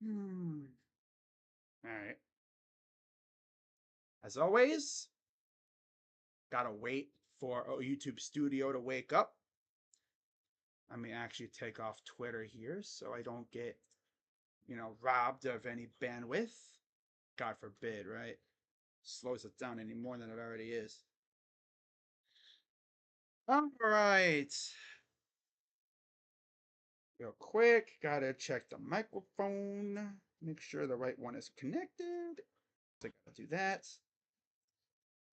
All right. As always, gotta wait for a YouTube studio to wake up. Let me actually take off Twitter here so I don't get, robbed of any bandwidth. God forbid, right? Slows it down any more than it already is. All right. Real quick, gotta check the microphone, make sure the right one is connected. So I gotta do that.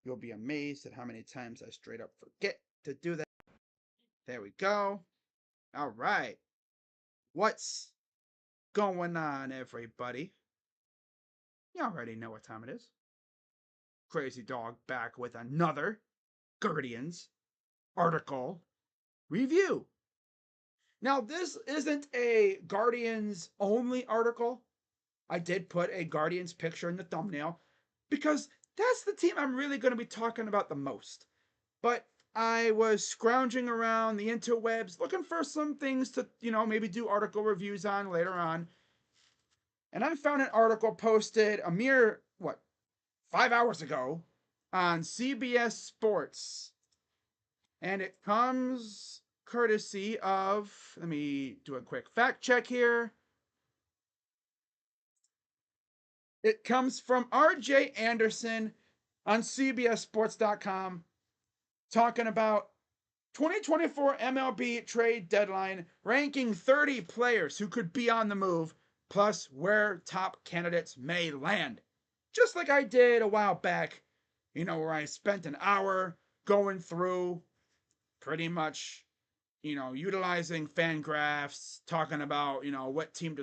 You'll be amazed at how many times I straight up forget to do that. There we go. All right. What's going on, everybody? You already know what time it is. Crazy Dog back with another Guardians article review. Now, this isn't a Guardians only article. I did put a Guardians picture in the thumbnail because that's the team I'm really going to be talking about the most. But I was scrounging around the interwebs looking for some things to, maybe do article reviews on later on. And I found an article posted a mere, 5 hours ago on CBS Sports. And it comes courtesy of, let me do a quick fact check here. It comes from RJ Anderson on CBSSports.com talking about 2024 MLB Trade Deadline, ranking 30 players who could be on the move, plus where top candidates may land. Just like I did a while back, where I spent an hour going through pretty much, utilizing fan graphs, talking about, what team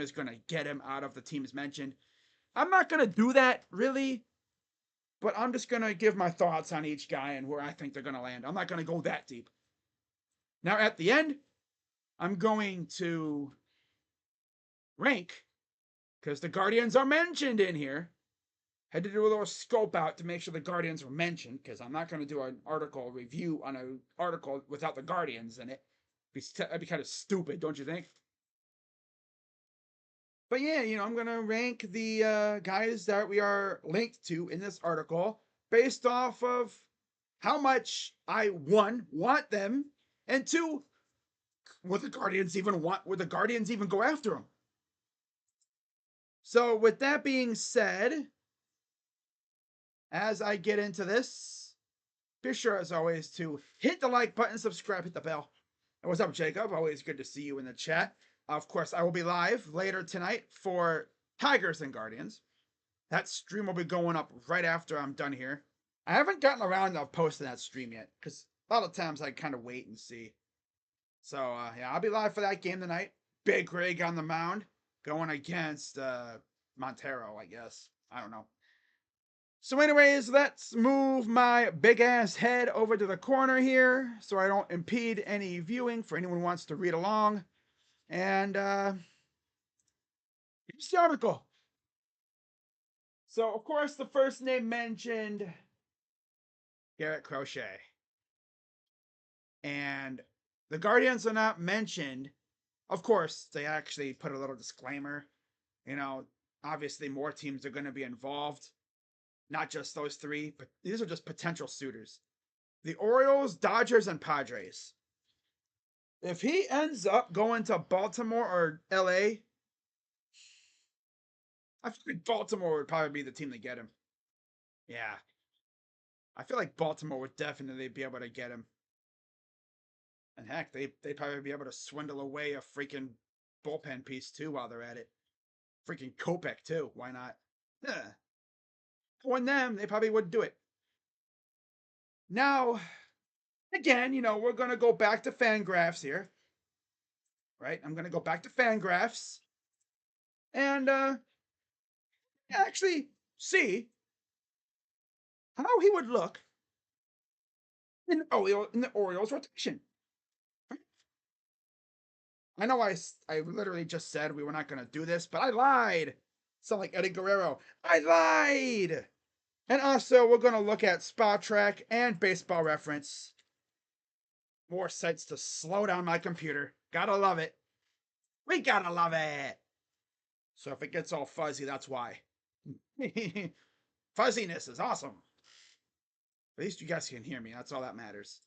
is going to get him out of the teams mentioned. I'm not going to do that really, but I'm just going to give my thoughts on each guy and where I think they're going to land. I'm not going to go that deep. Now, at the end, I'm going to rank, because the Guardians are mentioned in here. Had to do a little scope out to make sure the Guardians were mentioned, because I'm not going to do an article review on an article without the Guardians in it. That'd be kind of stupid, don't you think? But yeah, I'm going to rank the guys that we are linked to in this article based off of how much I, one, want them, and two, would the Guardians even go after them? So with that being said, as I get into this, be sure as always to hit the like button, subscribe, hit the bell. And what's up, Jacob? Always good to see you in the chat. Of course, I will be live later tonight for Tigers and Guardians. That stream will be going up right after I'm done here. I haven't gotten around to posting that stream yet, because a lot of times I kind of wait and see. So, yeah, I'll be live for that game tonight. Big Rig on the mound, going against Montero, I guess. I don't know. So anyways, let's move my big ass head over to the corner here so I don't impede any viewing for anyone who wants to read along. And here's the article. So, of course, the first name mentioned, Garrett Crochet. And the Guardians are not mentioned. Of course, they actually put a little disclaimer. Obviously more teams are going to be involved. Not just those three, but these are just potential suitors. The Orioles, Dodgers, and Padres. If he ends up going to Baltimore or LA, I feel like Baltimore would probably be the team to get him. Yeah. I feel like Baltimore would definitely be able to get him. And heck, they'd probably be able to swindle away a freaking bullpen piece too while they're at it. Freaking Kopech too. Why not? Yeah. On them, they probably would do it. Now, again, we're going to go back to Fangraphs here. Right? I'm going to go back to Fangraphs and actually see how he would look in the Orioles rotation. I know I literally just said we were not going to do this, but I lied. Sound like Eddie Guerrero. I lied. And also, we're going to look at Spot Track and Baseball Reference. More sites to slow down my computer. Gotta love it. We gotta love it. So if it gets all fuzzy, that's why. Fuzziness is awesome. At least you guys can hear me. That's all that matters.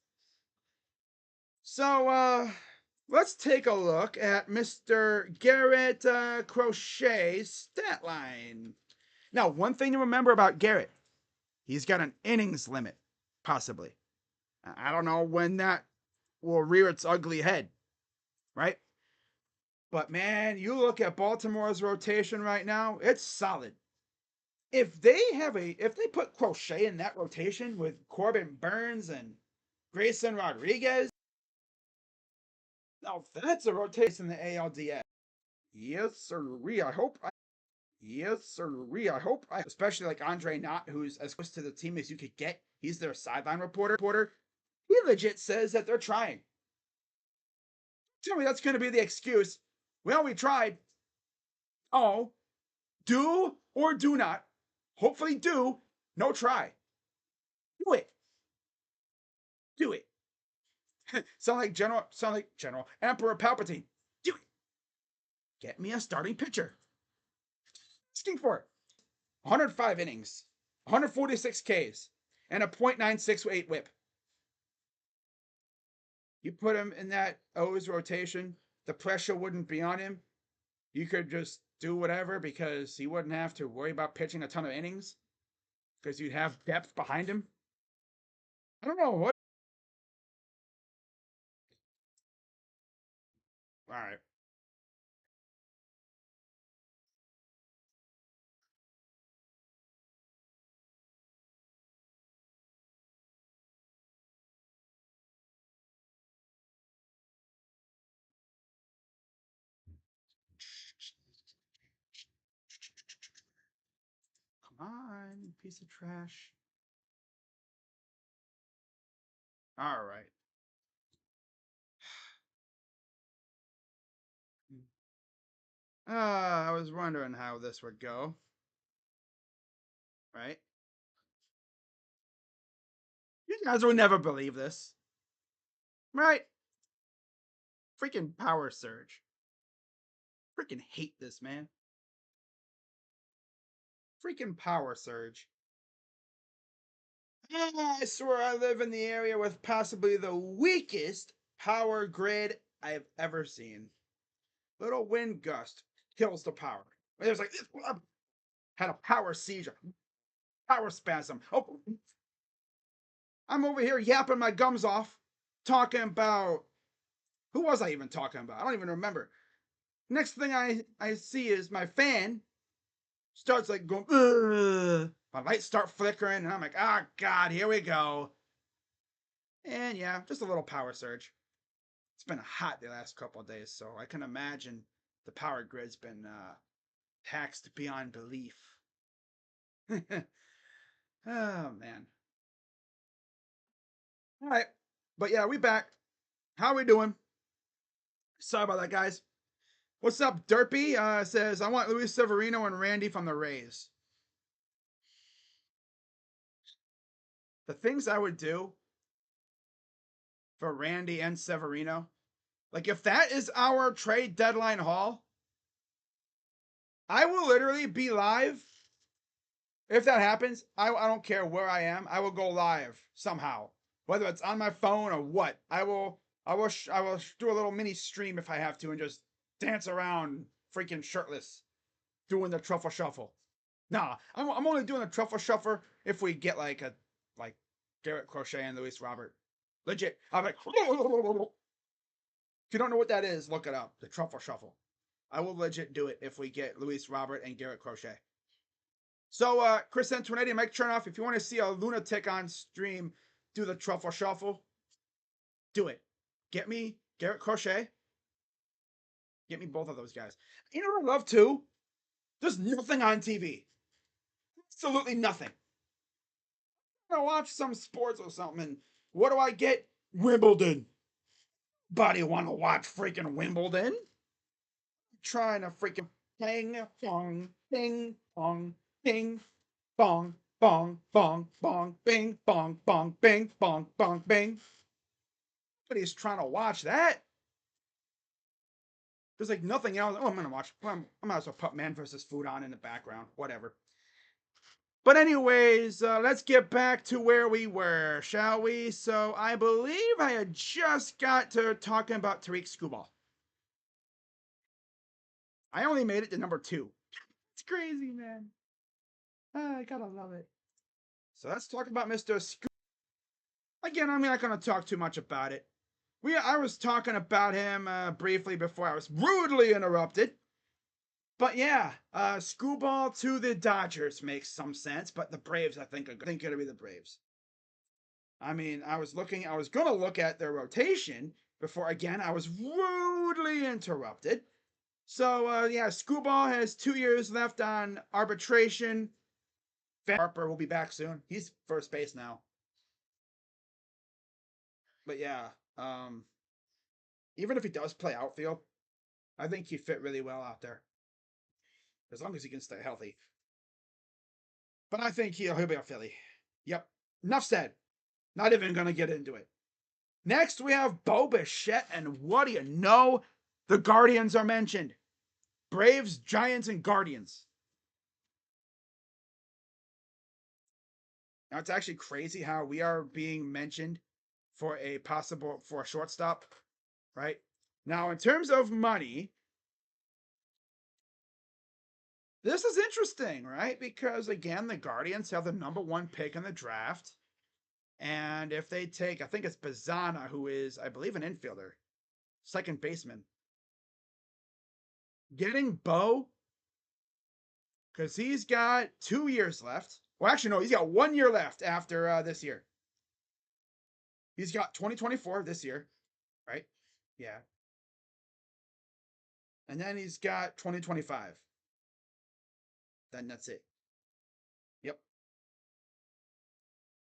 So, let's take a look at Mr. Garrett Crochet's stat line. Now, one thing to remember about Garrett, he's got an innings limit, possibly. I don't know when that will rear its ugly head, right? But man, you look at Baltimore's rotation right now, it's solid. If they put Crochet in that rotation with Corbin Burns and Grayson Rodriguez, now that's a rotation in the ALDS. Yes, sir. Yes, sir. Especially like Andre Knott, who's as close to the team as you could get. He's their sideline reporter. He legit says that they're trying. Tell me that's going to be the excuse. Well, we tried. Oh, do or do not. Hopefully, do. No try. Do it. Do it. Sound like General Emperor Palpatine. Do it. Get me a starting pitcher. Asking for it. 105 innings, 146 Ks, and a .968 whip. You put him in that O's rotation, the pressure wouldn't be on him. You could just do whatever because he wouldn't have to worry about pitching a ton of innings because you'd have depth behind him. I don't know what. All right. Come on, piece of trash. All right. I was wondering how this would go. Right? You guys will never believe this. Right? Freaking power surge. Freaking hate this, man. Freaking power surge. I swear I live in the area with possibly the weakest power grid I've ever seen. Little wind gust kills the power. It was like, had a power seizure, power spasm. Oh, I'm over here yapping my gums off, talking about, who was I even talking about? I don't even remember. Next thing I see is my fan starts like going, ugh. My lights start flickering, and I'm like, oh God, here we go. And yeah, just a little power surge. It's been hot the last couple of days, so I can imagine the power grid's been taxed beyond belief. Oh man. All right, but yeah, we back. How we doing? Sorry about that, guys. What's up, Derpy? Says I want Luis Severino and Randy from the Rays. The things I would do for Randy and Severino, like if that is our trade deadline haul, I will literally be live. If that happens, I don't care where I am. I will go live somehow, whether it's on my phone or what. I will do a little mini stream if I have to and just dance around freaking shirtless doing the truffle shuffle. Nah, I'm only doing the truffle shuffle if we get like Garrett Crochet and Luis Robert. Legit. I'm like, if you don't know what that is, look it up. The truffle shuffle. I will legit do it if we get Luis Robert and Garrett Crochet. So, Chris N280, Mike Chernoff, if you want to see a lunatic on stream do the truffle shuffle, do it. Get me Garrett Crochet. Get me both of those guys. You know what I love too? There's nothing on TV. Absolutely nothing. I watch some sports or something, and what do I get? Wimbledon. Buddy, want to watch freaking Wimbledon? Trying to freaking ping pong, ping pong, ping bong, bong, bong, bong, bing, bong, bong, bing, bong, bong, bing. Nobody's trying to watch that. There's like nothing else. Oh, I'm gonna watch. I might as well put Man vs. Food on in the background. Whatever. But anyways, let's get back to where we were, shall we? So I believe I had just got to talking about Tariq Skubal. I only made it to number 2. It's crazy, man. I gotta love it. So let's talk about Mr. Skubal. Again, I'm not gonna talk too much about it. I was talking about him briefly before I was rudely interrupted. But yeah, Skubal to the Dodgers makes some sense, but the Braves, I think it'll be the Braves. I mean, I was gonna look at their rotation before, again, I was rudely interrupted. So yeah, Skubal has 2 years left on arbitration. Harper will be back soon. He's first base now. But yeah, even if he does play outfield, I think he fit really well out there. As long as he can stay healthy. But I think he'll be a Philly. Yep. Enough said. Not even going to get into it. Next, we have Bo Bichette, and what do you know? The Guardians are mentioned. Braves, Giants, and Guardians. Now, it's actually crazy how we are being mentioned for a shortstop, right? Now, in terms of money, this is interesting, right? Because, again, the Guardians have the number 1 pick in the draft. And if they take, I think it's Bazana, who is, I believe, an infielder, second baseman. Getting Bo, because he's got 2 years left. Well, actually, no, he's got 1 year left after this year. He's got 2024 this year, right? Yeah. And then he's got 2025. Then that's it. Yep.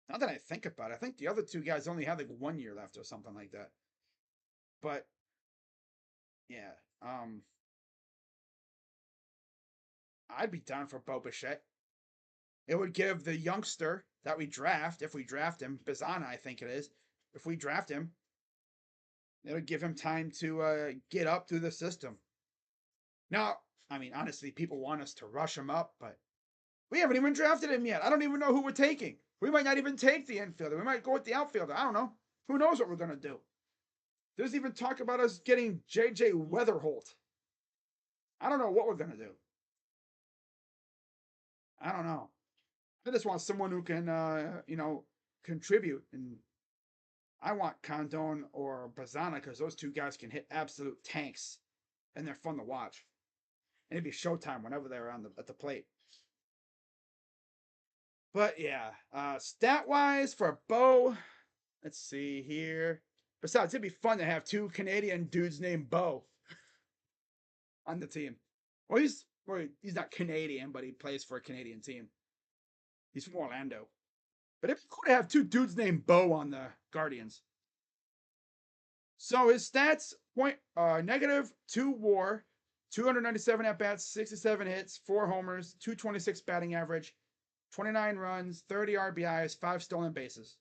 Now that I think about it, I think the other 2 guys only had like 1 year left or something like that. But yeah, I'd be down for Bo Bichette. It would give the youngster that we draft, if we draft him, Bizana, I think it is, if we draft him, it would give him time to get up through the system. Now, I mean, honestly, people want us to rush him up, but we haven't even drafted him yet. I don't even know who we're taking. We might not even take the infielder. We might go with the outfielder. I don't know. Who knows what we're going to do? There's even talk about us getting J.J. Weatherholt. I don't know what we're going to do. I don't know. I just want someone who can, contribute. And I want Condon or Bazana because those 2 guys can hit absolute tanks, and they're fun to watch. And it'd be showtime whenever they're at the plate. But yeah, stat wise for Bo, let's see here. Besides, it'd be fun to have 2 Canadian dudes named Bo on the team. Well, he's not Canadian, but he plays for a Canadian team. He's from Orlando. But it'd be cool to have 2 dudes named Bo on the Guardians. So his stats: -2 WAR, 297 at bats, 67 hits, 4 homers, 226 batting average, 29 runs, 30 RBIs, 5 stolen bases.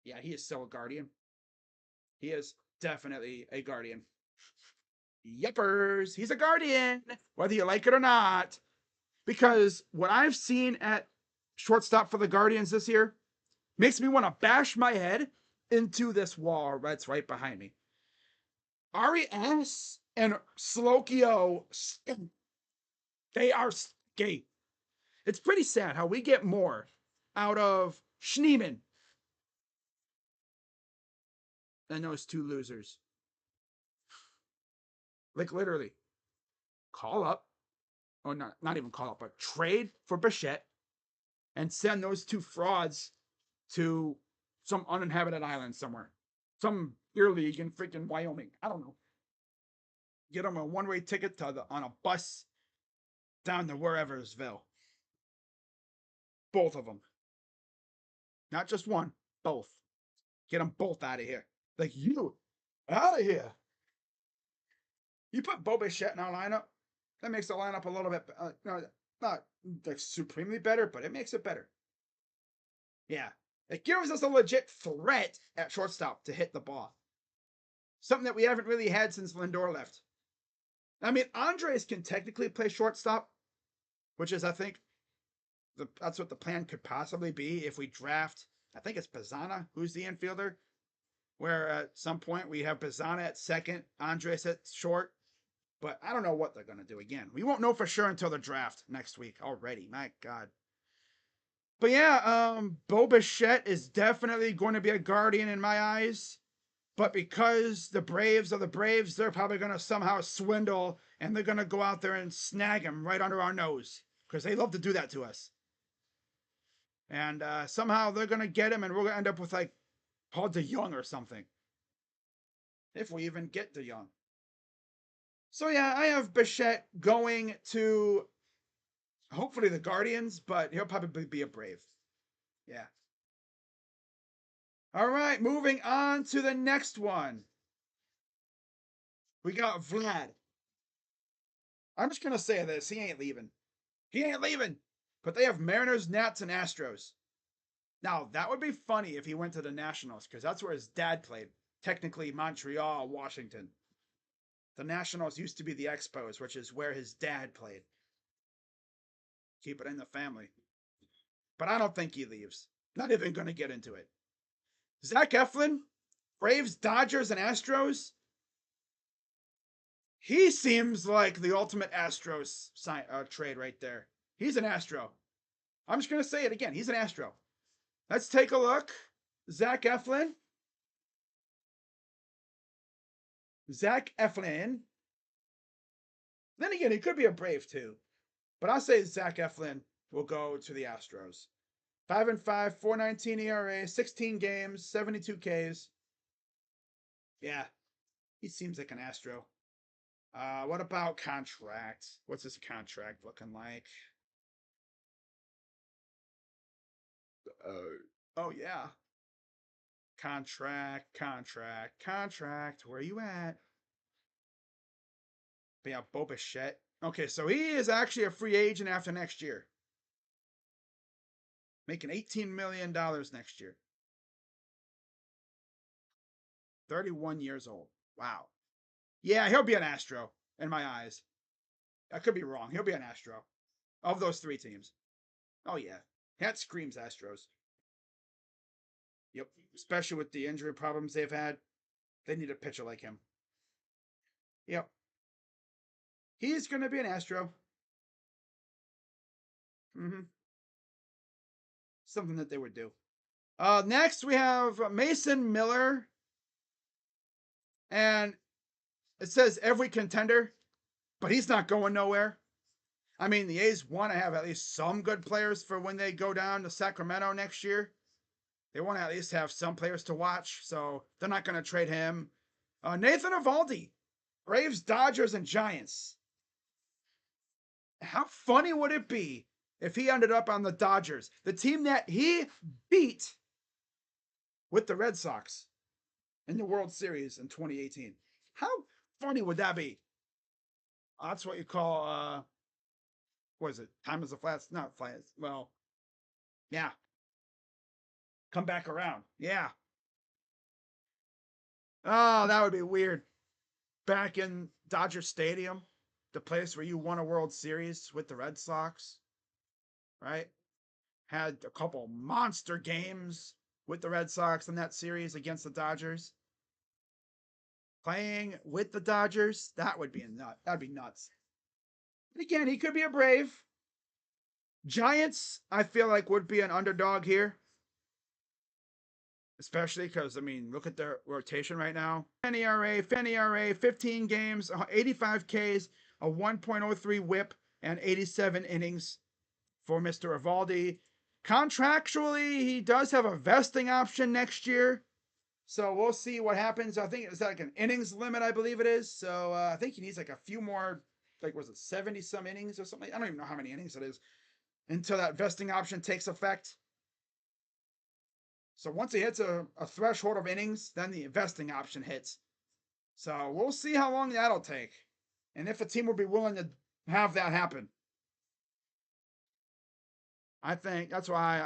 Yeah, he is still a Guardian. He is definitely a Guardian. Yuppers, he's a Guardian, whether you like it or not. Because what I've seen at shortstop for the Guardians this year makes me want to bash my head into this wall that's right behind me. Arias and Slokio, they are gay. It's pretty sad how we get more out of Schneeman than those 2 losers. Like, literally, call up, or not even call up, but trade for Bichette and send those 2 frauds to some uninhabited island somewhere. Some beer league in freaking Wyoming. I don't know. Get them a one-way ticket on a bus down to whereversville. Both of them. Not just one, both. Get them both out of here. Like, you, out of here. You put Bo Bichette in our lineup, that makes the lineup a little bit, not like supremely better, but it makes it better. Yeah. It gives us a legit threat at shortstop to hit the ball. Something that we haven't really had since Lindor left. I mean, Andres can technically play shortstop, which is, I think, that's what the plan could possibly be if we draft, I think it's Bazzana, who's the infielder, where at some point we have Bazzana at second, Andres at short. But I don't know what they're going to do again. We won't know for sure until the draft next week already. My God. But yeah, Bo Bichette is definitely going to be a Guardian in my eyes. But because the Braves are the Braves, they're probably going to somehow swindle and they're going to go out there and snag him right under our nose because they love to do that to us. And somehow they're going to get him and we're going to end up with like Paul DeYoung or something. If we even get DeYoung. So yeah, I have Bichette going to hopefully the Guardians, but he'll probably be a Brave. Yeah. All right, moving on to the next one. We got Vlad. I'm just going to say this. He ain't leaving. He ain't leaving. But they have Mariners, Nats, and Astros. Now, that would be funny if he went to the Nationals, because that's where his dad played. Technically, Montreal, Washington. The Nationals used to be the Expos, which is where his dad played. Keep it in the family. But I don't think he leaves. Not even going to get into it. Zach Eflin, Braves, Dodgers, and Astros. He seems like the ultimate Astros trade right there. He's an Astro. I'm just going to say it again. He's an Astro. Let's take a look. Zach Eflin. Zach Eflin. Then again, he could be a Brave too. But I'll say Zach Eflin will go to the Astros. 5-5, 4.19 ERA, 16 games, 72 Ks. Yeah, he seems like an Astro. What about contract? What's his contract looking like? Oh yeah. Contract. Where are you at? But yeah, Bo Bichette. Okay, so he is actually a free agent after next year. Making $18 million next year. 31 years old. Wow. Yeah, he'll be an Astro in my eyes. I could be wrong. He'll be an Astro. Of those three teams. Oh, yeah. That screams Astros. Yep. Especially with the injury problems they've had. They need a pitcher like him. Yep. He's going to be an Astro. Mm-hmm. Something that they would do. Next, we have Mason Miller. And it says every contender, but he's not going nowhere. I mean, the A's want to have at least some good players for when they go down to Sacramento next year. They want to at least have some players to watch, so they're not going to trade him. Nathan Eovaldi, Braves, Dodgers, and Giants. How funny would it be if he ended up on the Dodgers, the team that he beat with the Red Sox in the World Series in 2018? How funny would that be? That's what you call, what is it? Time is a flat, not flat. Well, yeah. Come back around. Yeah. Oh, that would be weird. Back in Dodger Stadium, the place where you won a World Series with the Red Sox, right? Had a couple monster games with the Red Sox in that series against the Dodgers. Playing with the Dodgers, that would be a nut. That'd be nuts. And again, he could be a Brave. Giants, I feel like would be an underdog here. Especially because, I mean, look at their rotation right now. 10 ERA, 15 games, 85 Ks, a 1.03 whip, and 87 innings for Mr. Eovaldi. Contractually, he does have a vesting option next year. So we'll see what happens. I think it's like an innings limit, I believe it is. So I think he needs like a few more, like, was it 70 some innings or something? I don't even know how many innings it is until that vesting option takes effect. So once he hits a threshold of innings, then the vesting option hits. So we'll see how long that'll take. And if a team will be willing to have that happen. I think that's why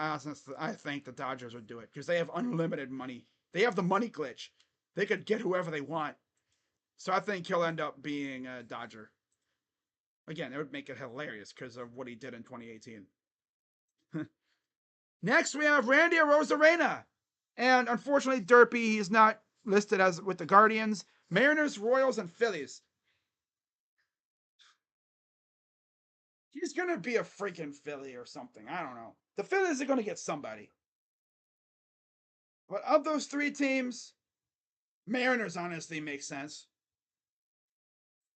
I think the Dodgers would do it, because they have unlimited money. They have the money glitch. They could get whoever they want So I think he'll end up being a Dodger. Again, it would make it hilarious because of what he did in 2018. Next, we have Randy Arozarena. And unfortunately, Derpy, he's not listed as with the Guardians, Mariners, Royals, and Phillies. He's going to be a freaking Philly or something. I don't know. The Phillies are going to get somebody. But of those three teams, Mariners honestly makes sense.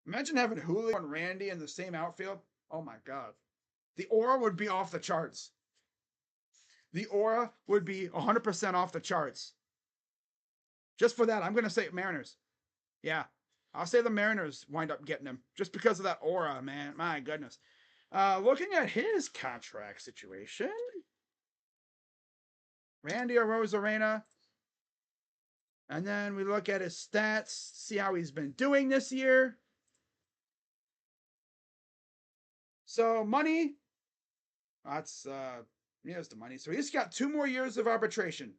Imagine having Julio and Randy in the same outfield. Oh my God. The aura would be off the charts. The aura would be 100% off the charts. Just for that, I'm going to say Mariners. Yeah, I'll say the Mariners wind up getting him just because of that aura, man. My goodness. Looking at his contract situation, Randy Arozarena. And then we look at his stats, see how he's been doing this year. So money, that's here's the money. So he's got 2 more years of arbitration.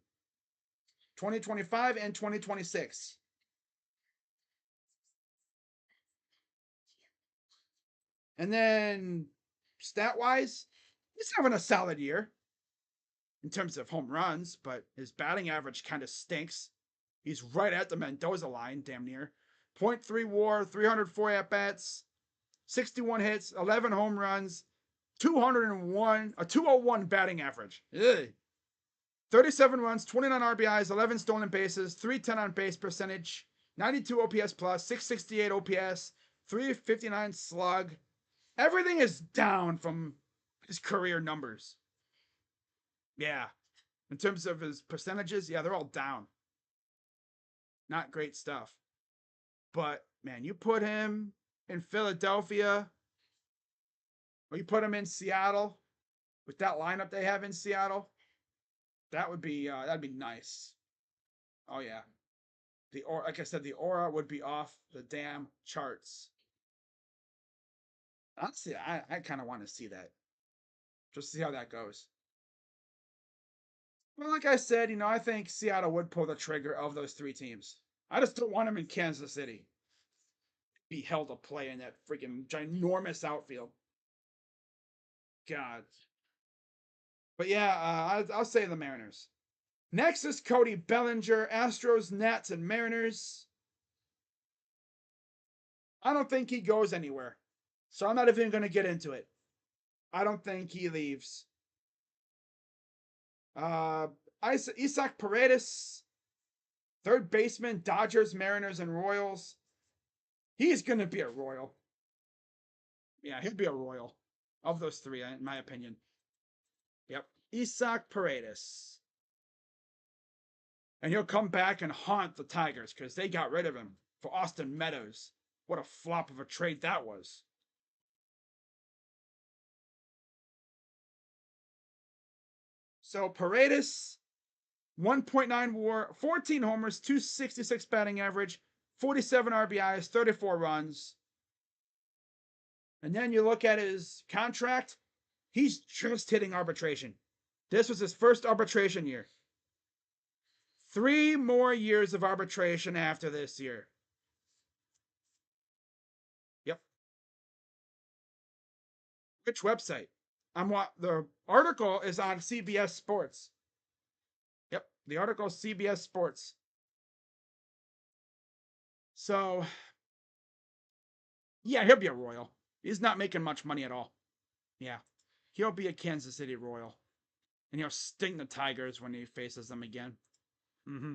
2025 and 2026. And then stat-wise, he's having a solid year in terms of home runs, but his batting average kind of stinks. He's right at the Mendoza line, damn near. 0.3 WAR, 304 at-bats, 61 hits, 11 home runs, 201, a 201 batting average. Ugh. 37 runs, 29 RBIs, 11 stolen bases, 310 on base percentage, 92 OPS plus, 668 OPS, 359 slug. Everything is down from his career numbers. Yeah. In terms of his percentages, yeah, they're all down. Not great stuff. But, man, you put him in Philadelphia, or you put him in Seattle, with that lineup they have in Seattle, that'd be nice. Oh yeah, like I said, the aura would be off the damn charts. Honestly, I kind of want to see that, just to see how that goes. Well, like I said, I think Seattle would pull the trigger of those 3 teams. I just don't want him in Kansas City. Be held to play in that freaking ginormous outfield. God. But yeah, I'll say the Mariners. Next is Cody Bellinger, Astros, Nats, and Mariners. I don't think he goes anywhere. So I'm not even going to get into it. I don't think he leaves. Isaac Paredes, third baseman, Dodgers, Mariners, and Royals. He's going to be a Royal. Yeah, he'll be a Royal. Of those 3, in my opinion. Yep. Isaac Paredes. And he'll come back and haunt the Tigers because they got rid of him for Austin Meadows. What a flop of a trade that was. So Paredes, 1.9 WAR, 14 homers, 266 batting average, 47 RBIs, 34 runs. And then you look at his contract, he's just hitting arbitration. This was his first arbitration year. 3 more years of arbitration after this year. Yep. Which website? The article is on CBS Sports. Yep, the article is CBS Sports. So, yeah, he'll be a Royal. He's not making much money at all. Yeah, he'll be a Kansas City Royal. And he'll sting the Tigers when he faces them again. Mm-hmm.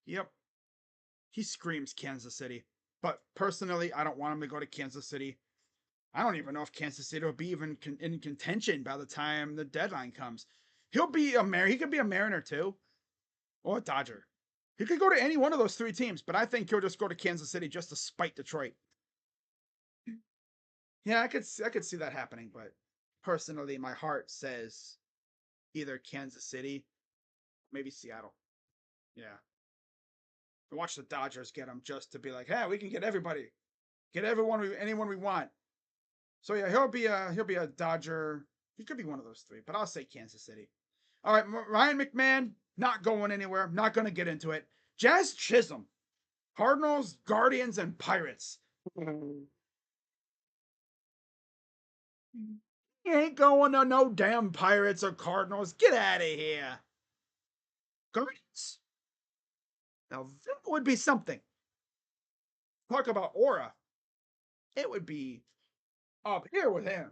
Yep. He screams Kansas City. But personally, I don't want him to go to Kansas City. I don't even know if Kansas City will be even in contention by the time the deadline comes. He could be a Mariner too, or a Dodger. He could go to any one of those 3 teams, but I think he'll just go to Kansas City just to spite Detroit. Yeah, I could see that happening, but personally, my heart says either Kansas City, maybe Seattle. Yeah. I watch the Dodgers get him just to be like, hey, we can get everybody, anyone we want. So yeah, he'll be a Dodger. He could be one of those 3, but I'll say Kansas City. All right, Ryan McMahon, not going anywhere. Not going to get into it. Jazz Chisholm. Cardinals, Guardians, and Pirates. You ain't going to no damn Pirates or Cardinals. Get out of here. Guardians. Now that would be something. Talk about aura. It would be up here with him.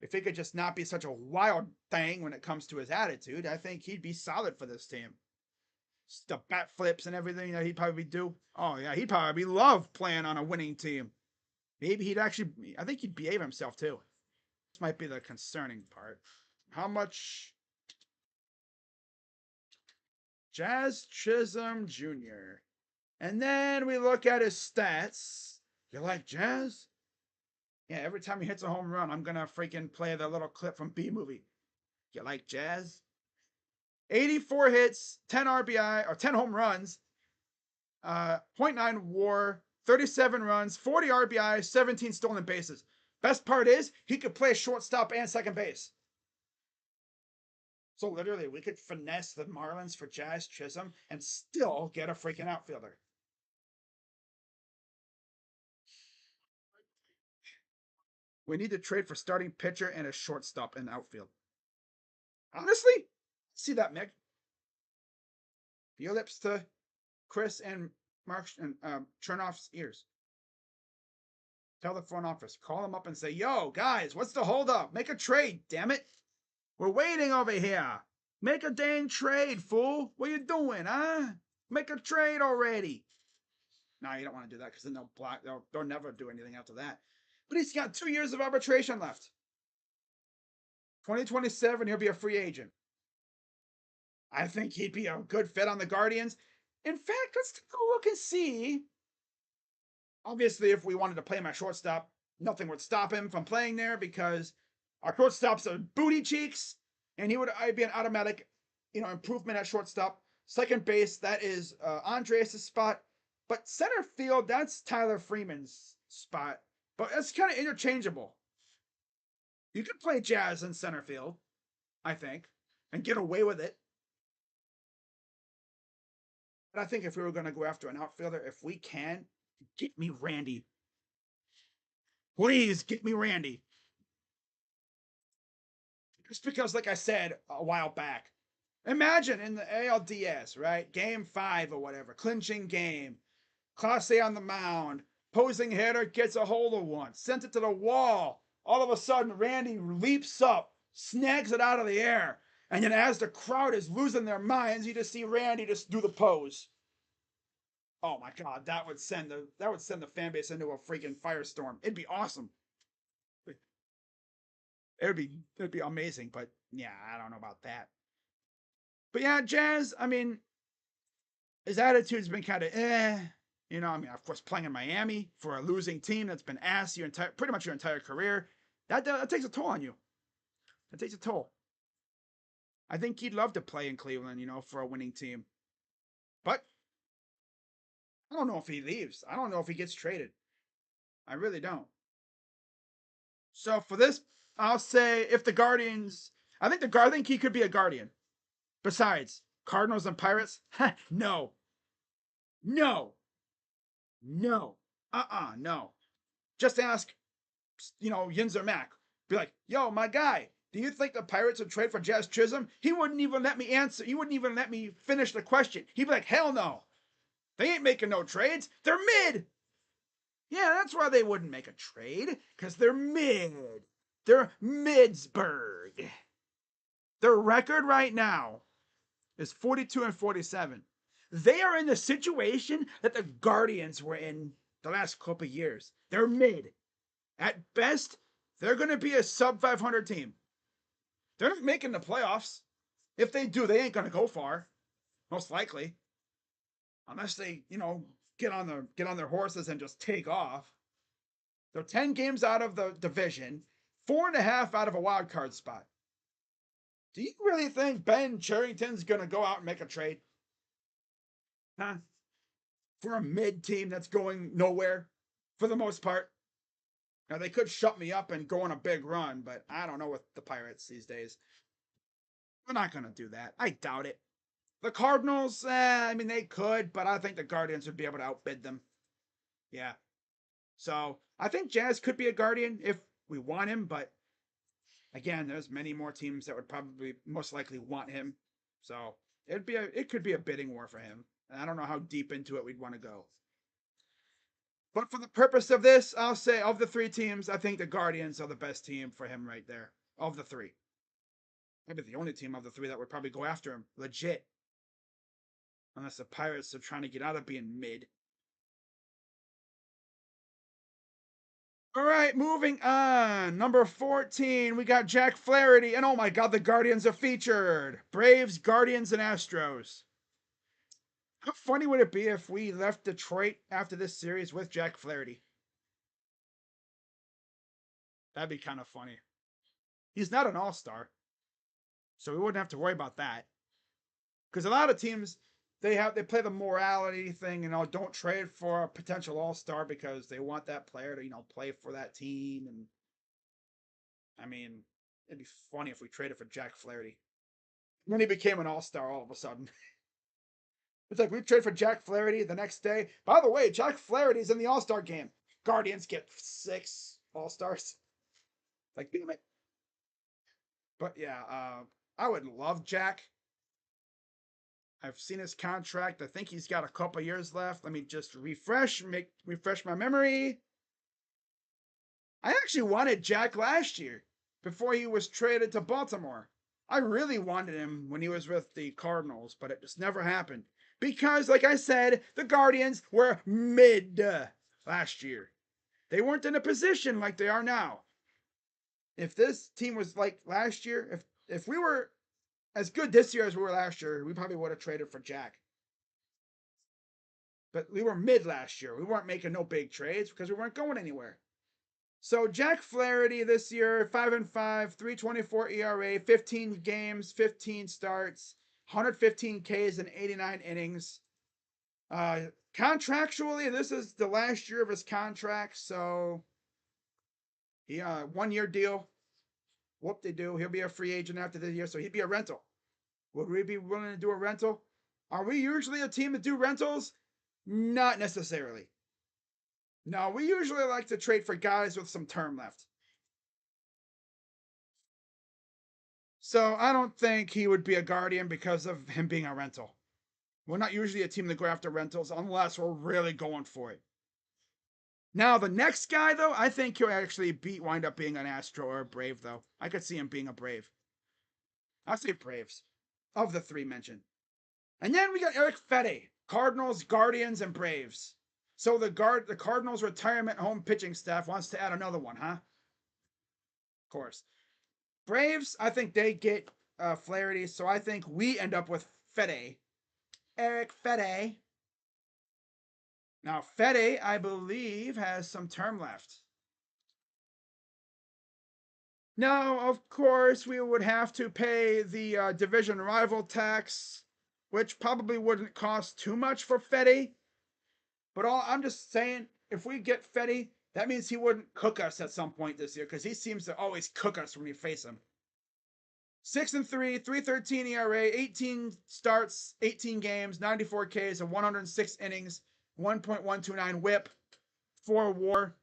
If he could just not be such a wild thing when it comes to his attitude, I think he'd be solid for this team. The bat flips and everything that he'd probably do. Oh yeah, he'd probably love playing on a winning team. Maybe he'd actually, I think he'd behave himself too. This might be the concerning part. How much? Jazz Chisholm Jr. And then we look at his stats. You like Jazz? Yeah, every time he hits a home run, I'm gonna freaking play the little clip from B movie. You like Jazz? 84 hits, 10 RBI, or 10 home runs, 0.9 WAR, 37 runs, 40 RBI, 17 stolen bases. Best part is he could play shortstop and second base. So literally, we could finesse the Marlins for Jazz Chisholm and still get a freaking outfielder. We need to trade for starting pitcher and a shortstop in the outfield. Honestly, see that, Mick. Your lips to Chris and Mark and Chernoff's ears. Tell the front office. Call them up and say, yo, guys, what's the holdup? Make a trade, damn it. We're waiting over here. Make a dang trade, fool. What you doing, huh? Make a trade already. No, you don't want to do that because then they'll block. They'll never do anything after that. But he's got 2 years of arbitration left. 2027, he'll be a free agent. I think he'd be a good fit on the Guardians. In fact, let's take a look and see. Obviously, if we wanted to play him at shortstop, nothing would stop him from playing there because our shortstops are booty cheeks, and I'd be an automatic, improvement at shortstop. Second base, that is Andres' spot. But center field, that's Tyler Freeman's spot. But it's kind of interchangeable. You could play Jazz in center field, I think, and get away with it. But I think if we were going to go after an outfielder, if we can, get me Randy. Please get me Randy. Just because, like I said a while back, imagine in the ALDS, right? Game 5 or whatever, clinching game. Class A on the mound. Posing hitter gets a hold of one. Sent it to the wall. All of a sudden, Randy leaps up, snags it out of the air. And then as the crowd is losing their minds, you just see Randy just do the pose. Oh my God, that would send the fan base into a freaking firestorm. It'd be awesome. It'd be amazing, but yeah, I don't know about that. But yeah, Jazz, I mean, his attitude's been kind of of course, playing in Miami for a losing team that's been ass pretty much your entire career, that takes a toll on you. That takes a toll. I think he'd love to play in Cleveland, for a winning team. But I don't know if he leaves. I don't know if he gets traded. I really don't. So for this, I'll say if the Guardians, I think he could be a Guardian. Besides, Cardinals and Pirates? No. No. No. No. Just ask, Yinzer Mac. Be like, yo, my guy, do you think the Pirates would trade for Jazz Chisholm? He wouldn't even let me answer. He wouldn't even let me finish the question. He'd be like, hell no. They ain't making no trades. They're mid. Yeah, that's why they wouldn't make a trade. Because they're mid. They're Midsburg. Their record right now is 42-47. They are in the situation that the Guardians were in the last couple of years. They're mid. At best, they're going to be a sub 500 team. They're not making the playoffs. If they do, they ain't going to go far. Most likely. Unless they, get on their horses and just take off. They're 10 games out of the division, 4.5 out of a wild card spot. Do you really think Ben Cherington's going to go out and make a trade? Huh? For a mid team that's going nowhere for the most part. Now, they could shut me up and go on a big run, but I don't know with the Pirates these days. We're not going to do that. I doubt it. The Cardinals, I mean, they could, but I think the Guardians would be able to outbid them. Yeah. So I think Jazz could be a Guardian if we want him, but again, there's many more teams that would probably most likely want him. So it could be a bidding war for him. And I don't know how deep into it we'd want to go. But for the purpose of this, I'll say of the three teams, I think the Guardians are the best team for him right there. Of the three. Maybe the only team of the three that would probably go after him. Legit. Unless the Pirates are trying to get out of being mid. All right, moving on. Number 14, we got Jack Flaherty. And oh my God, the Guardians are featured. Braves, Guardians, and Astros. How funny would it be if we left Detroit after this series with Jack Flaherty? That'd be kind of funny. He's not an all-star, so we wouldn't have to worry about that. Because a lot of teams, they play the morality thing, don't trade for a potential all-star because they want that player to, play for that team. And I mean, it'd be funny if we traded for Jack Flaherty. And then he became an all-star all of a sudden. It's like we trade for Jack Flaherty the next day. By the way, Jack Flaherty's in the all-star game. Guardians get 6 all-stars. Like, damn it. But yeah, I would love Jack. I've seen his contract. I think he's got a couple years left. Let me just refresh my memory. I actually wanted Jack last year before he was traded to Baltimore. I really wanted him when he was with the Cardinals, but it just never happened. Because, like I said, the Guardians were mid last year. They weren't in a position like they are now. If this team was like last year, if we were as good this year as we were last year, we probably would have traded for Jack. But we were mid last year. We weren't making no big trades because we weren't going anywhere. So Jack Flaherty this year, 5-5, 3.24 ERA, 15 games, 15 starts, 115 Ks and 89 innings. Contractually, this is the last year of his contract, so he 1-year deal. Whoop-de-doo. He'll be a free agent after this year, so he'd be a rental. Would we be willing to do a rental? Are we usually a team that do rentals? Not necessarily. No, we usually like to trade for guys with some term left. So I don't think he would be a Guardian because of him being a rental. We're not usually a team that go after rentals unless we're really going for it. Now, the next guy, though, I think he'll actually wind up being an Astro or a Brave, though. I could see him being a Brave. I'll say Braves, of the three mentioned. And then we got Eric Fedde, Cardinals, Guardians, and Braves. So the Cardinals retirement home pitching staff wants to add another one, huh? Of course. Braves, I think they get Flaherty, so I think we end up with Fedde. Eric Fedde. Now, Fedde, I believe, has some term left. Now, of course, we would have to pay the division rival tax, which probably wouldn't cost too much for Fedde. But I'm just saying, if we get Fedde, that means he wouldn't cook us at some point this year, because he seems to always cook us when we face him. 6-3, 3.13 ERA, 18 starts, 18 games, 94 Ks, and 106 innings, 1.129 WHIP, 4 WAR.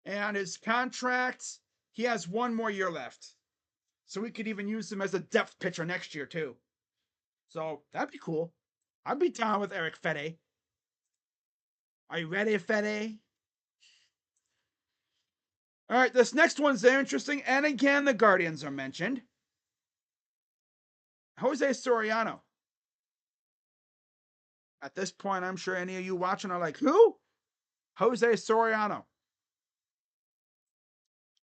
And his contract, he has 1 more year left. So we could even use him as a depth pitcher next year, too. So that'd be cool. I'd be down with Eric Fedde. Are you ready, Fedde? All right, this next one's interesting. And again, the Guardians are mentioned. Jose Soriano. At this point, I'm sure any of you watching are like, who? Jose Soriano.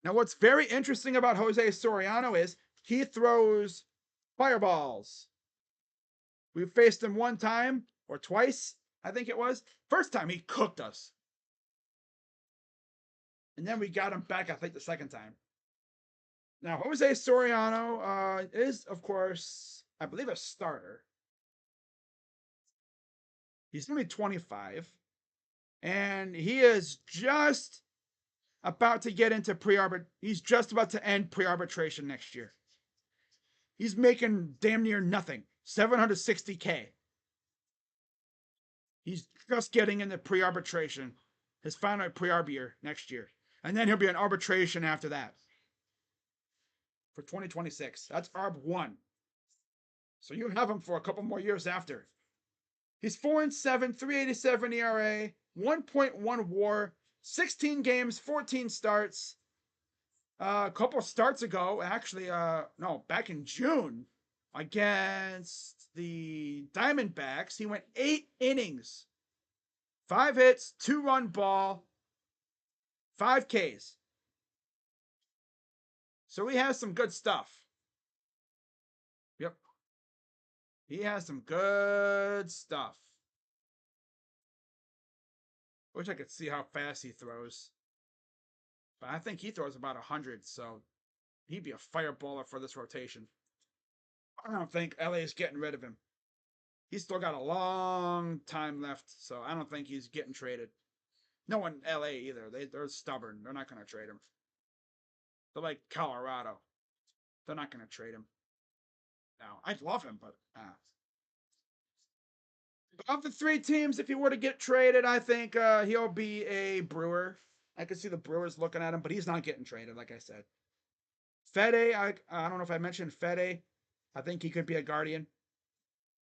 Now, what's very interesting about Jose Soriano is he throws fireballs. We faced him 1 time or twice, I think it was. First time, he cooked us. And then we got him back, I think, the second time. Now, Jose Soriano is, of course, I believe a starter. He's only 25. And he is just about to get into he's just about to end pre-arbitration next year. He's making damn near nothing. $760K. He's just getting into pre-arbitration. His final pre-arb year next year. And then he'll be in arbitration after that. For 2026. That's ARB 1. So you have him for a couple more years after. He's 4-7, 3.87 ERA, 1.1 WAR, 16 games, 14 starts. A couple starts ago, actually, back in June, against the Diamondbacks, he went 8 innings, 5 hits, 2-run ball, 5 Ks. So he has some good stuff. Yep. He has some good stuff. Wish I could see how fast he throws. But I think he throws about 100, so he'd be a fireballer for this rotation. I don't think LA is getting rid of him. He's still got a long time left, so I don't think he's getting traded. No one in LA either. They're stubborn. They're not going to trade him. They're like Colorado. They're not going to trade him. No, I'd love him, but of the 3 teams, if he were to get traded, I think he'll be a Brewer. I could see the Brewers looking at him, but he's not getting traded, like I said. Fede, I don't know if I mentioned Fede. I think he could be a Guardian.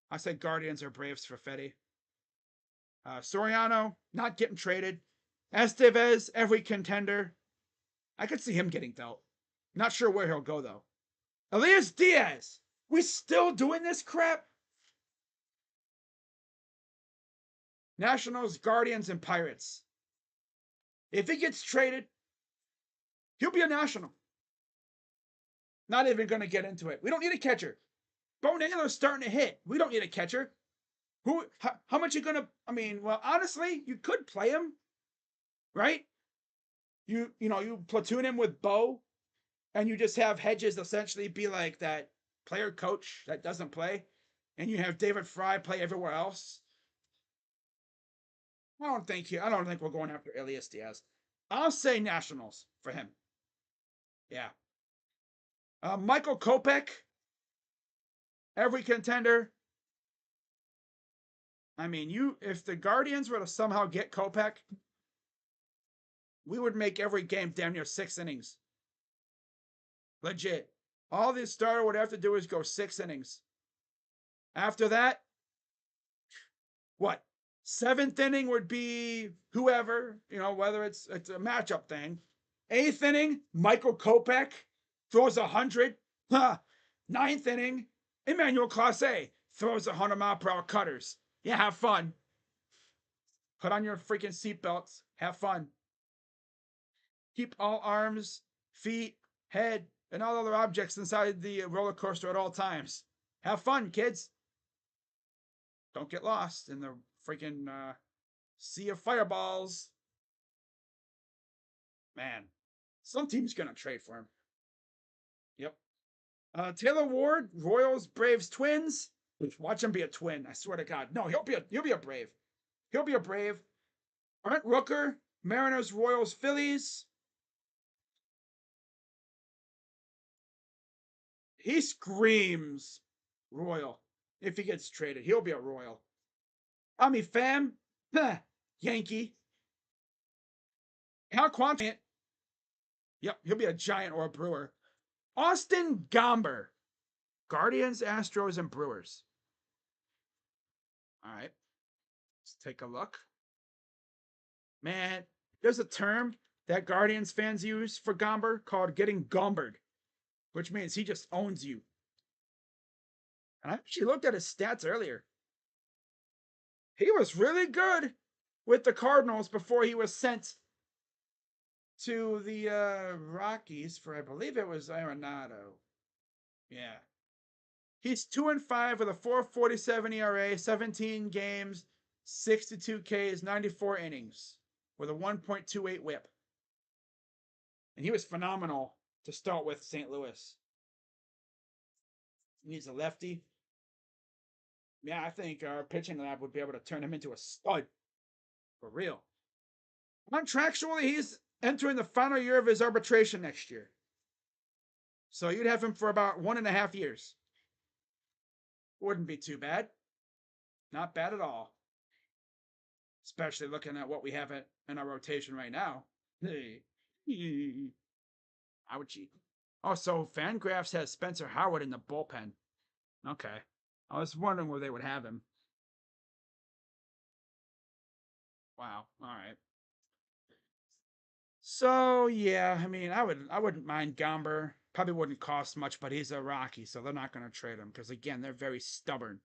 I said Guardians or Braves for Fede. Soriano, not getting traded. Estevez, every contender. I could see him getting dealt. Not sure where he'll go, though. Elias Diaz. We still doing this crap? Nationals, Guardians, and Pirates. If he gets traded, he'll be a National. Not even going to get into it. We don't need a catcher. Bo Naylor's starting to hit. We don't need a catcher. How much are you going to... I mean, well, honestly, you could play him, right? You platoon him with Bo, and you just have Hedges essentially be like that player coach that doesn't play, and you have David Fry play everywhere else. I don't think we're going after Elias Diaz. I'll say Nationals for him. Yeah. Michael Kopech, every contender. I mean, if the Guardians were to somehow get Kopech, we would make every game damn near 6 innings. Legit. All the starter would have to do is go 6 innings. After that, what? 7th inning would be whoever, whether it's a matchup thing. 8th inning, Michael Kopech throws 100. 9th inning, Emmanuel Clase throws 100-mile-per-hour cutters. Yeah, have fun. Put on your freaking seatbelts. Have fun. Keep all arms, feet, head, and all other objects inside the roller coaster at all times. Have fun, kids. Don't get lost in the freaking sea of fireballs. Man, some team's going to trade for him. Yep. Taylor Ward, Royals, Braves, Twins. Watch him be a Twin. I swear to God. No, he'll be a Brave. He'll be a Brave. Brent Rooker, Mariners, Royals, Phillies. He screams Royal. If he gets traded, he'll be a Royal. Tommy Pham, Yankee. Hal Quantrill. Yep, he'll be a Giant or a Brewer. Austin Gomber. Guardians, Astros, and Brewers. All right. Let's take a look. Man, there's a term that Guardians fans use for Gomber called getting gombered, which means he just owns you. And I actually looked at his stats earlier. He was really good with the Cardinals before he was sent to the Rockies for, I believe it was Arenado. Yeah. He's 2-5 with a 4.47 ERA, 17 games, 62 Ks, 94 innings with a 1.28 whip. And he was phenomenal to start with St. Louis. He needs a lefty. Yeah, I think our pitching lab would be able to turn him into a stud. For real. Contractually, he's entering the final year of his arbitration next year. So you'd have him for about 1.5 years. Wouldn't be too bad. Not bad at all. Especially looking at what we have in our rotation right now. Hey. Ouchie. Oh, so Fangraphs has Spencer Howard in the bullpen. Okay. I was wondering where they would have him. Wow. All right. So yeah, I mean, I wouldn't mind Gomber. Probably wouldn't cost much, but he's a Rocky, so they're not going to trade him because again, they're very stubborn.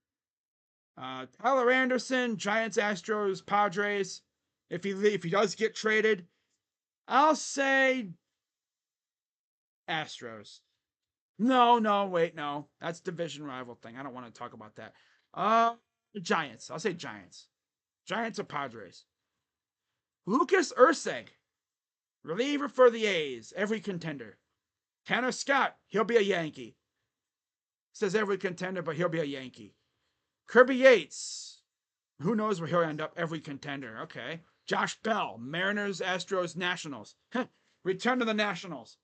Tyler Anderson, Giants, Astros, Padres. If he does get traded, I'll say Astros. No, wait, no. That's division rival thing. I don't want to talk about that. Giants. I'll say Giants. Giants or Padres. Lucas Urseg, reliever for the A's, every contender. Tanner Scott, he'll be a Yankee. Says every contender, but he'll be a Yankee. Kirby Yates, who knows where he'll end up, every contender. Okay. Josh Bell, Mariners, Astros, Nationals. Return to the Nationals.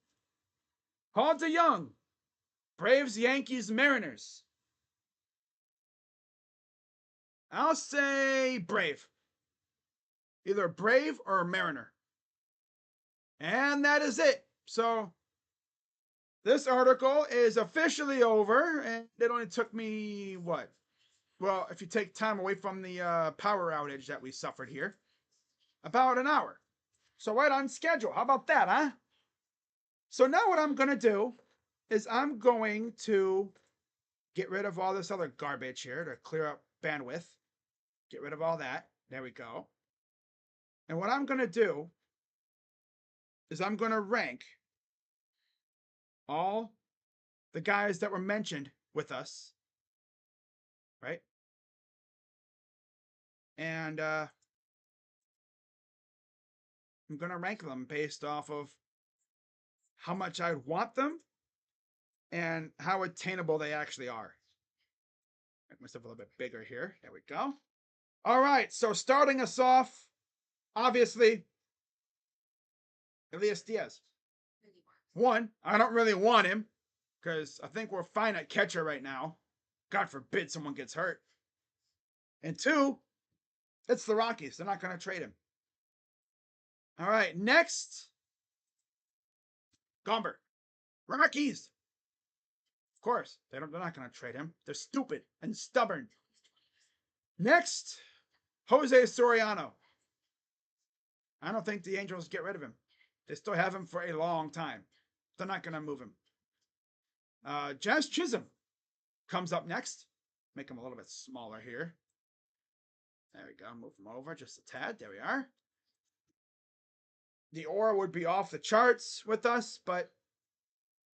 Paul DeYoung, Braves, Yankees, Mariners. I'll say Brave. Either Brave or Mariner. And that is it. So this article is officially over, and it only took me what? Well, if you take time away from the power outage that we suffered here, about an hour. So right on schedule. How about that, huh? So now what I'm going to do is I'm going to get rid of all this other garbage here to clear up bandwidth. Get rid of all that. There we go. And what I'm going to do is I'm going to rank all the guys that were mentioned with us, right? And I'm going to rank them based off of how much I want them and how attainable they actually are. Make myself a little bit bigger here. There we go. All right, so starting us off, obviously, Elias Diaz. One, I don't really want him because I think we're fine at catcher right now. God forbid someone gets hurt. And two, it's the Rockies. They're not going to trade him. All right, next, Gomber. Rockies. Of course, they're not going to trade him. They're stupid and stubborn. Next, Jose Soriano. I don't think the Angels get rid of him. They still have him for a long time. They're not going to move him. Jazz Chisholm comes up next. Make him a little bit smaller here. There we go. Move him over just a tad. There we are. The aura would be off the charts with us, but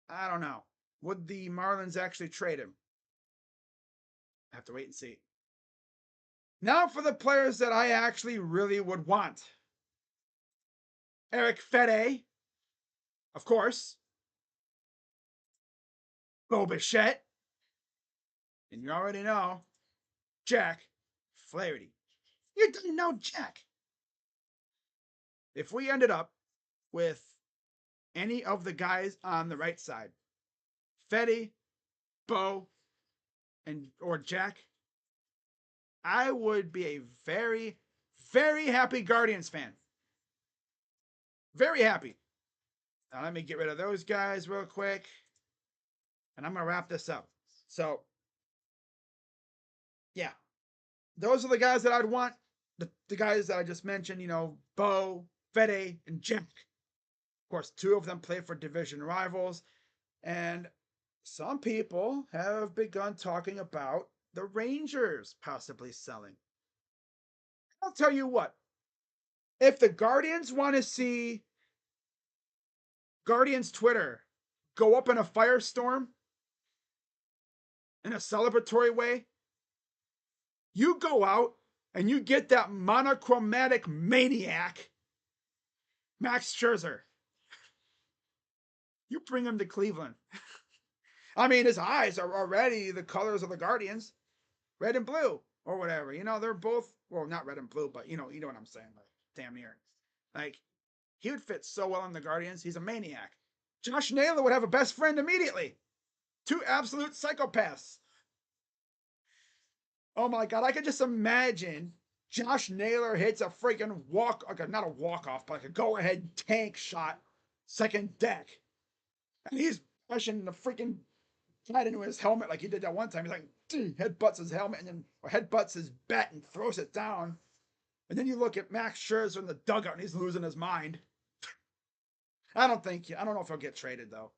I don't know. Would the Marlins actually trade him? I have to wait and see. Now for the players that I actually really would want. Eric Fede, of course. Bo Bichette. And you already know, Jack Flaherty. You didn't know Jack. If we ended up with any of the guys on the right side, Fede, Bo, or Jack, I would be a very, very happy Guardians fan. Very happy. Now let me get rid of those guys real quick. And I'm going to wrap this up. So, yeah. Those are the guys that I'd want. The guys that I just mentioned, you know, Bo, Fede, and Jack. Of course, two of them play for division rivals. And some people have begun talking about the Rangers possibly selling. I'll tell you what. If the Guardians want to see Guardians Twitter go up in a firestorm in a celebratory way, you go out and you get that monochromatic maniac, Max Scherzer. You bring him to Cleveland. I mean, his eyes are already the colors of the Guardians, red and blue or whatever. You know, they're both, well, not red and blue, but you know what I'm saying. Like, damn near. Like, he would fit so well in the Guardians. He's a maniac. Josh Naylor would have a best friend immediately. Two absolute psychopaths. Oh my God, I could just imagine Josh Naylor hits a freaking not a walk-off, but like a go-ahead tank shot, second deck. And he's pushing the freaking bat into his helmet like he did that one time. He's like, headbutts his helmet and then or headbutts his bat and throws it down. And then you look at Max Scherzer in the dugout and he's losing his mind. I don't know if he'll get traded though.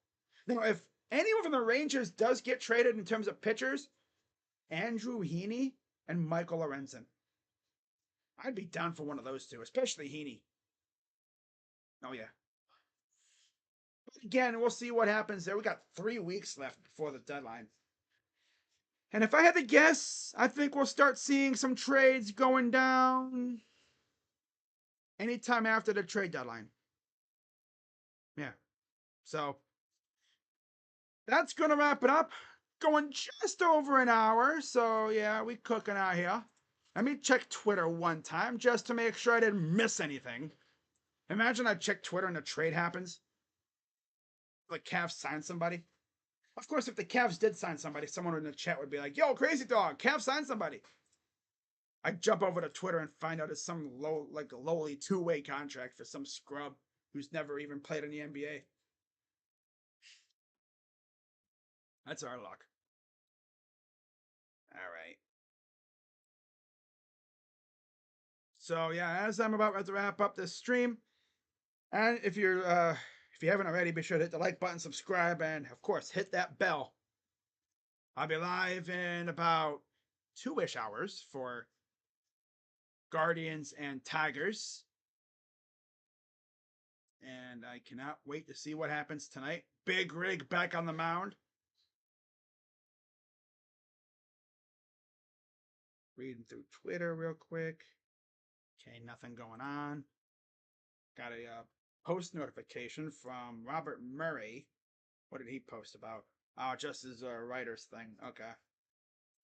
If anyone from the Rangers does get traded in terms of pitchers, Andrew Heaney and Michael Lorenzen. I'd be down for one of those two, especially Heaney. Oh yeah. But again, we'll see what happens there. We got 3 weeks left before the deadline. And if I had to guess, I think we'll start seeing some trades going down anytime after the trade deadline. Yeah. So that's going to wrap it up. Going just over an hour. So yeah, we cooking out here. Let me check Twitter one time just to make sure I didn't miss anything. Imagine I check Twitter and a trade happens. The Cavs sign somebody. Of course, if the Cavs did sign somebody, someone in the chat would be like, yo, crazy dog, Cavs signed somebody. I'd jump over to Twitter and find out it's some lowly two-way contract for some scrub who's never even played in the NBA. That's our luck. All right. So yeah, as I'm about to wrap up this stream, and if you haven't already, be sure to hit the like button, subscribe, and of course hit that bell. I'll be live in about 2-ish hours for Guardians and Tigers. And I cannot wait to see what happens tonight. Big Rig back on the mound. Reading through Twitter real quick. Okay, nothing going on. Got a post notification from Robert Murray. What did he post about? Oh, just his writer's thing. Okay.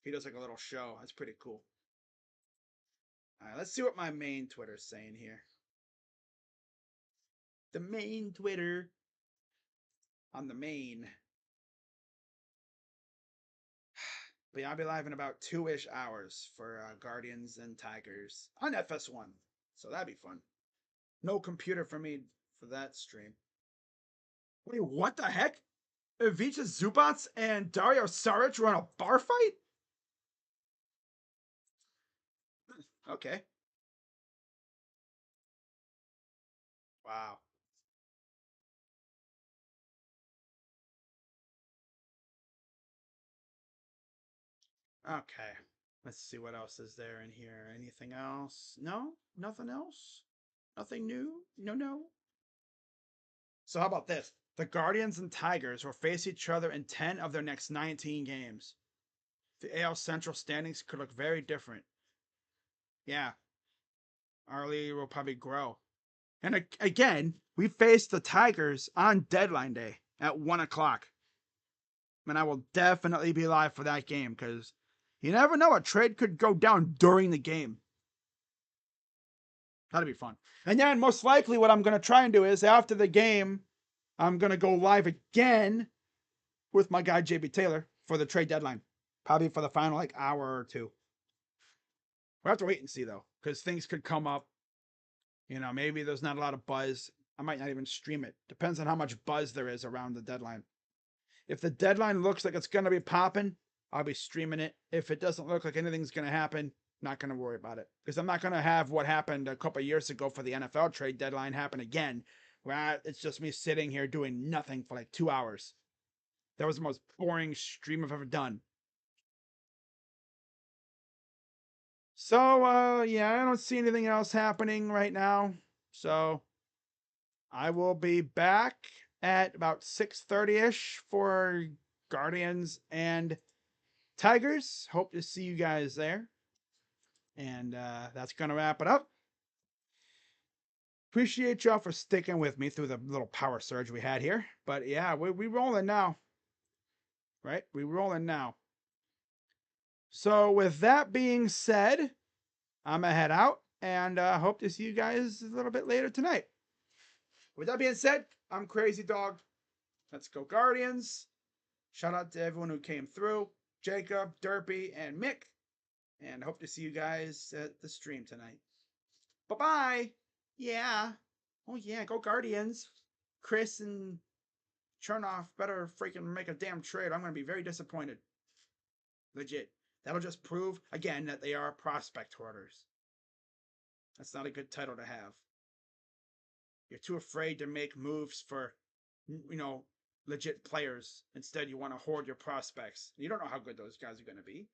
He does like a little show. That's pretty cool. All right, let's see what my main Twitter's saying here. The main Twitter. On the main. But yeah, I'll be live in about 2-ish hours for Guardians and Tigers on FS1. So that'd be fun. No computer for me for that stream. Wait, what the heck? Ivica Zubats and Dario Saric were on a bar fight? Okay. Wow. Okay. Let's see what else is there in here. Anything else? No? Nothing else? Nothing new? No. So how about this? The Guardians and Tigers will face each other in 10 of their next 19 games. The AL Central standings could look very different. Yeah. Our league will probably grow. And again, we face the Tigers on deadline day at 1 o'clock. And I will definitely be live for that game because you never know, a trade could go down during the game. That'd be fun. And then most likely what I'm going to try and do is after the game, I'm going to go live again with my guy JB Taylor for the trade deadline. Probably for the final hour or two. We'll have to wait and see though, because things could come up. Maybe there's not a lot of buzz. I might not even stream it. Depends on how much buzz there is around the deadline. If the deadline looks like it's going to be popping, I'll be streaming it. If it doesn't look like anything's going to happen, not going to worry about it. Because I'm not going to have what happened a couple of years ago for the NFL trade deadline happen again, where it's just me sitting here doing nothing for 2 hours. That was the most boring stream I've ever done. So, yeah, I don't see anything else happening right now. So, I will be back at about 6:30-ish for Guardians and Tigers. Hope to see you guys there. And that's going to wrap it up. Appreciate y'all for sticking with me through the little power surge we had here. But yeah, we rolling now. Right? We rolling now. So with that being said, I'm going to head out and hope to see you guys a little bit later tonight. With that being said, I'm Crazy Dog. Let's go Guardians. Shout out to everyone who came through. Jacob, Derpy, and Mick. And I hope to see you guys at the stream tonight. Bye-bye. Yeah. Oh, yeah. Go Guardians. Chris and Chernoff better freaking make a damn trade. I'm going to be very disappointed. Legit. That'll just prove, again, that they are prospect hoarders. That's not a good title to have. You're too afraid to make moves for, legit players. Instead, you want to hoard your prospects. You don't know how good those guys are going to be.